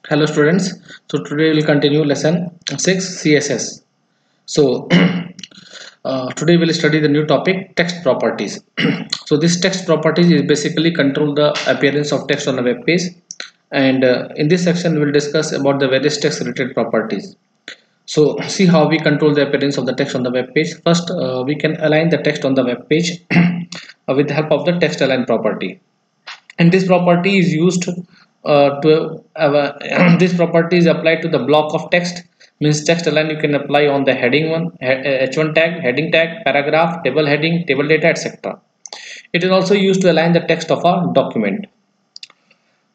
Hello students. So today we'll continue lesson 6 CSS. So today we'll study the new topic text properties. So this text properties is basically control the appearance of text on a web page, and in this section we'll discuss about the various text related properties. So see how we control the appearance of the text on the web page. First we can align the text on the web page with the help of the text align property, and this property is used this property is applied to the block of text. Means text align you can apply on the heading one, h1 tag, heading tag, paragraph, table heading, table data, etc. It is also used to align the text of a document.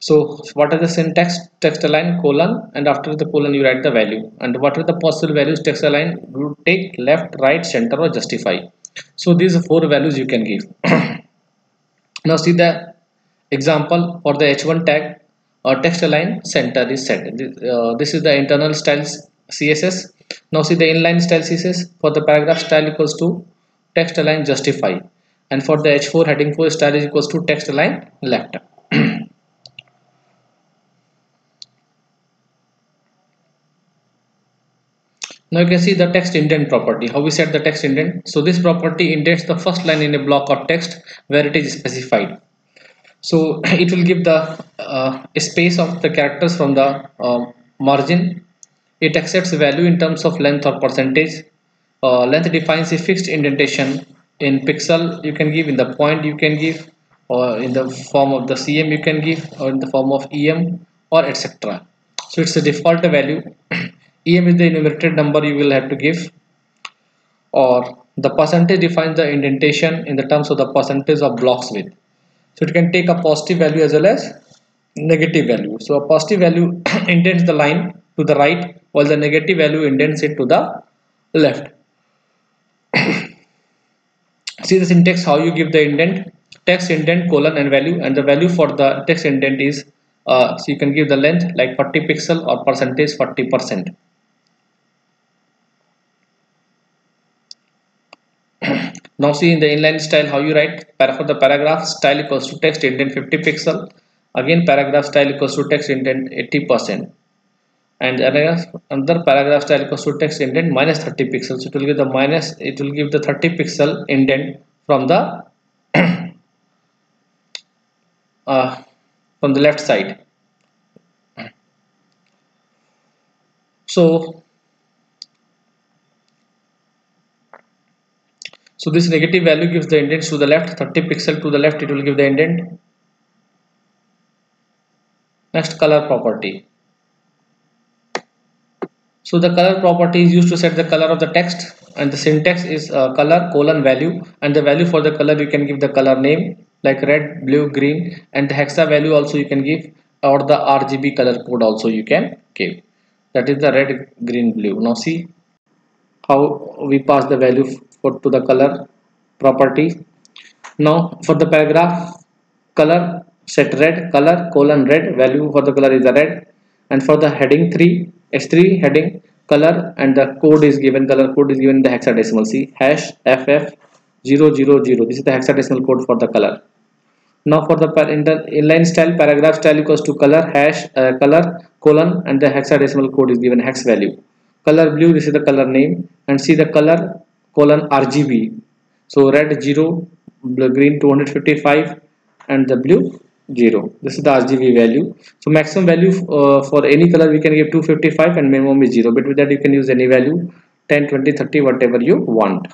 So what are the syntax? Text align colon, and after the colon you write the value, and what are the possible values? Text align you take left, right, center, or justify. So these are four values you can give. Now see the example for the h1 tag. Text align center is set. This is the internal styles css. Now see the inline style css. For the paragraph style equals to text align justify, and for the h4 heading 4 style is equals to text align left. Now you can see the text indent property. How we set the text indent? So this property indents the first line in a block of text where it is specified. So it will give the space of the characters from the margin. It accepts value in terms of length or percentage. Length defines a fixed indentation in pixel you can give, in the point you can give, or in the form of the cm you can give, or in the form of em, or etc. So it's a default value. Em is the enumerated number you will have to give, or the percentage defines the indentation in the terms of the percentage of blocks width. So it can take a positive value as well as negative value. So a positive value indents the line to the right, while the negative value indents it to the left. See the syntax how you give the indent: text indent colon and value, and the value for the text indent is so you can give the length like 40 pixel or percentage 40%. Now see in the inline style how you write. For the paragraph style equals to text indent 50 pixel, again paragraph style equals to text indent 80%, and another paragraph style equals to text indent minus 30 pixels. It will give the minus, it will give the 30 pixel indent from the uh, from the left side. So this negative value gives the indent to the left, 30 pixel to the left it will give the indent. Next, color property. So the color property is used to set the color of the text, and the syntax is color colon value, and the value for the color you can give the color name like red, blue, green, and the hexa value also you can give, or the RGB color code also you can give. That is the red, green, blue. Now see how we pass the value for to the color property. Now for the paragraph color, set red, color colon red, value for the color is the red, and for the heading 3 h3 heading color, and the code is given, color code is given in the hexadecimal. See hash ff000. This is the hexadecimal code for the color. Now for the inline style, paragraph style equals to color hash color colon, and the hexadecimal code is given hex value. Color blue, this is the color name, and see the color colon RGB. So red 0, green 255, and the blue 0. This is the RGB value. So maximum value for any color we can give 255, and minimum is 0. Between that you can use any value 10, 20, 30, whatever you want.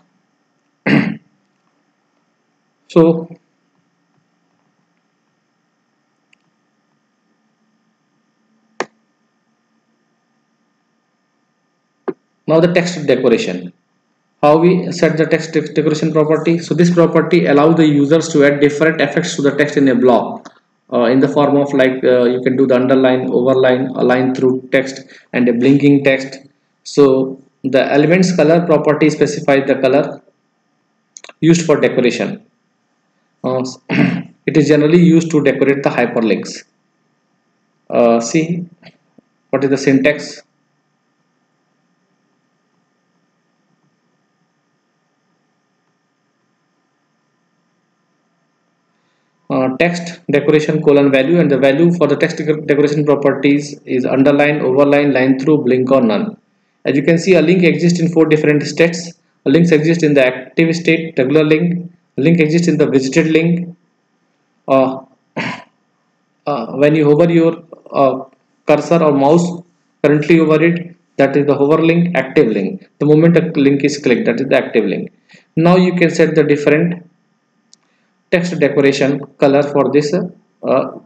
So now the text decoration. How we set the text decoration property? So this property allows the users to add different effects to the text in a block, in the form of like you can do the underline, overline, align through text, and a blinking text. So the elements color property specifies the color used for decoration. uh, it is generally used to decorate the hyperlinks. See what is the syntax. text decoration colon value, and the value for the text decoration properties is underline, overline, line through, blink or none. As you can see, a link exists in 4 different states. A link exists in the active state, regular link. A link exists in the visited link. Uh, when you hover your cursor or mouse currently over it, that is the hover link, active link. The moment a link is clicked, that is the active link. Now you can set the different text decoration color for this 4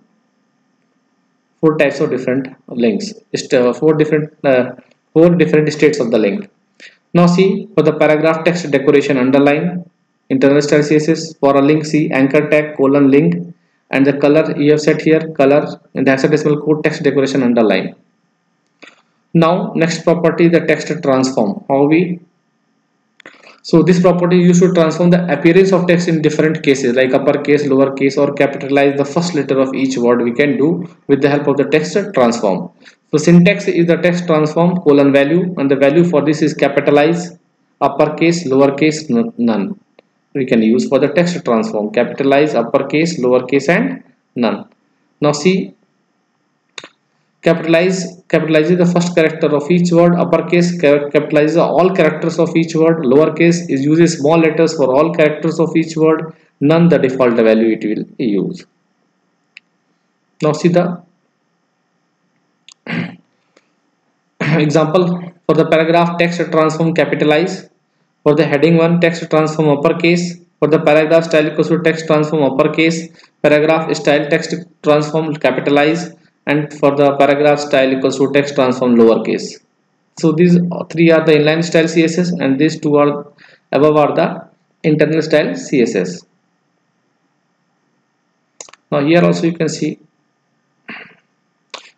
types of different links. Just four different states of the link. Now see, for the paragraph text decoration, underline, internal style CSS. For a link, see anchor tag colon link, and the color you have set here color in the hexadecimal code text decoration underline. Now next property, the text transform. So this property used to transform the appearance of text in different cases like uppercase, lowercase, or capitalize the first letter of each word. We can do with the help of the text transform. So syntax is the text transform colon value, and the value for this is capitalize, uppercase, lowercase, none. We can use for the text transform capitalize, uppercase, lowercase, and none. Now see, capitalizes the first character of each word, uppercase capitalizes all characters of each word, lowercase is uses small letters for all characters of each word, none the default value it will use. Now see the example for the paragraph text transform capitalize, for the heading 1 text transform uppercase, for the paragraph style equals to text transform uppercase, paragraph style text transform capitalize, and for the paragraph style equals to text transform lowercase. So these 3 are the inline style CSS, and these 2 are above are the internal style CSS. Now here also you can see,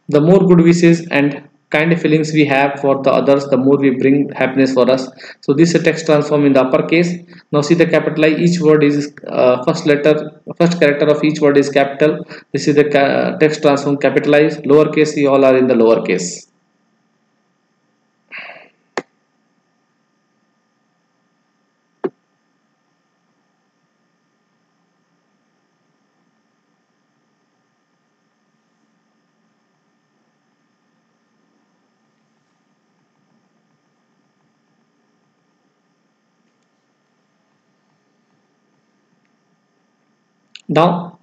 the more good wishes and kind of feelings we have for the others, the more we bring happiness for us. So this is a text transform in the uppercase. Now see the capitalize, each word is first character of each word is capital. This is the text transform capitalize, lowercase, we all are in the lowercase. Now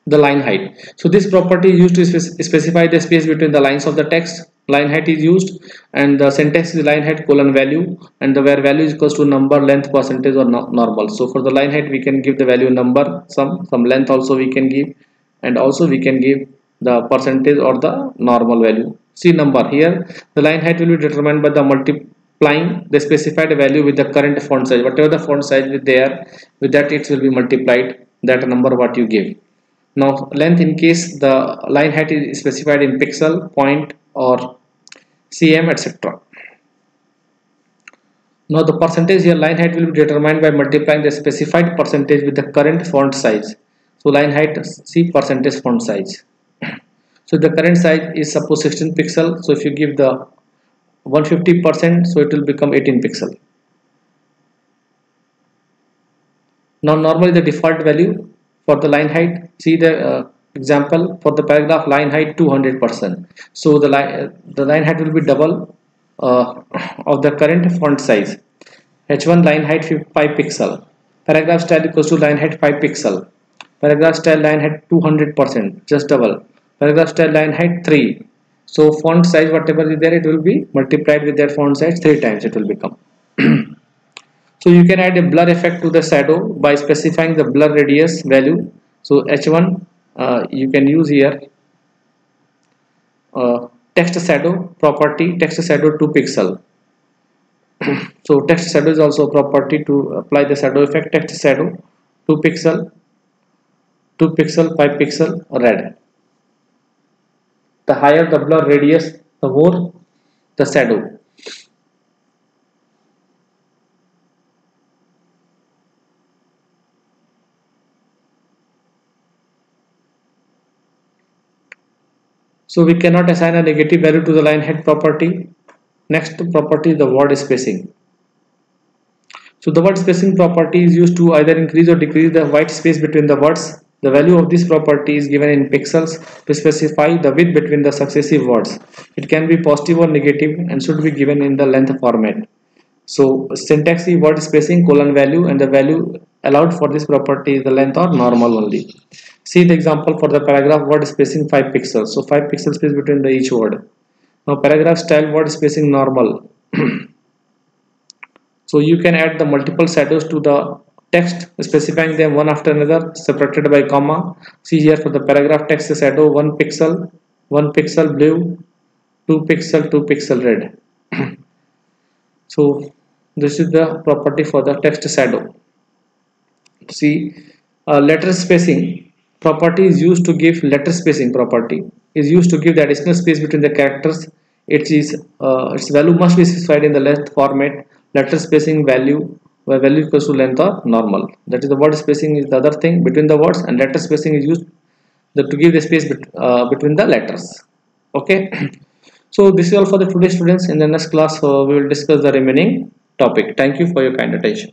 the line height. So this property is used to specify the space between the lines of the text. Line height is used, and the syntax is line height colon value, and the where value is equals to number, length, percentage, or normal. So for the line height we can give the value number, some length also we can give, and also we can give the percentage or the normal value. See number here, the line height will be determined by the multiplying the specified value with the current font size. Whatever the font size is there, with that it will be multiplied that number what you give. Now length, in case the line height is specified in pixel, point, or cm, etc. Now the percentage here, line height will be determined by multiplying the specified percentage with the current font size. So line height, see percentage font size. So the current size is suppose 16 pixel. So if you give the 150%, so it will become 18 pixel. Now normally the default value for the line height, see the example for the paragraph line height 200%. So the line height will be double of the current font size. H1 line height 5 pixel. Paragraph style equals to line height 5 pixel. Paragraph style line height 200%, just double. Paragraph style line height 3. So font size whatever is there, it will be multiplied with that font size 3 times it will become. So you can add a blur effect to the shadow by specifying the blur radius value. So H1 you can use here text shadow property, text shadow 2 pixel. So text shadow is also a property to apply the shadow effect. Text shadow 2 pixel, 5 pixel red. The higher the blur radius, the more the shadow. So we cannot assign a negative value to the line height property. Next property is the word spacing. So the word spacing property is used to either increase or decrease the white space between the words. The value of this property is given in pixels to specify the width between the successive words. It can be positive or negative and should be given in the length format. So syntax is word spacing colon value, and the value allowed for this property is the length or normal only. See the example for the paragraph word spacing 5 pixels. So 5 pixels space between the each word. Now paragraph style word spacing normal. So you can add the multiple shadows to the text, specifying them one after another separated by comma. See here for the paragraph text shadow 1 pixel blue, 2 pixel, 2 pixel red. So this is the property for the text shadow. See, letter spacing property is used to give letter spacing property is used to give the additional space between the characters. Its value must be specified in the length format. Letter spacing value where value equals to length or normal. That is the word spacing is the other thing between the words, and letter spacing is used to give the space between the letters. Okay. So this is all for the today students. In the next class we will discuss the remaining topic. Thank you for your kind attention.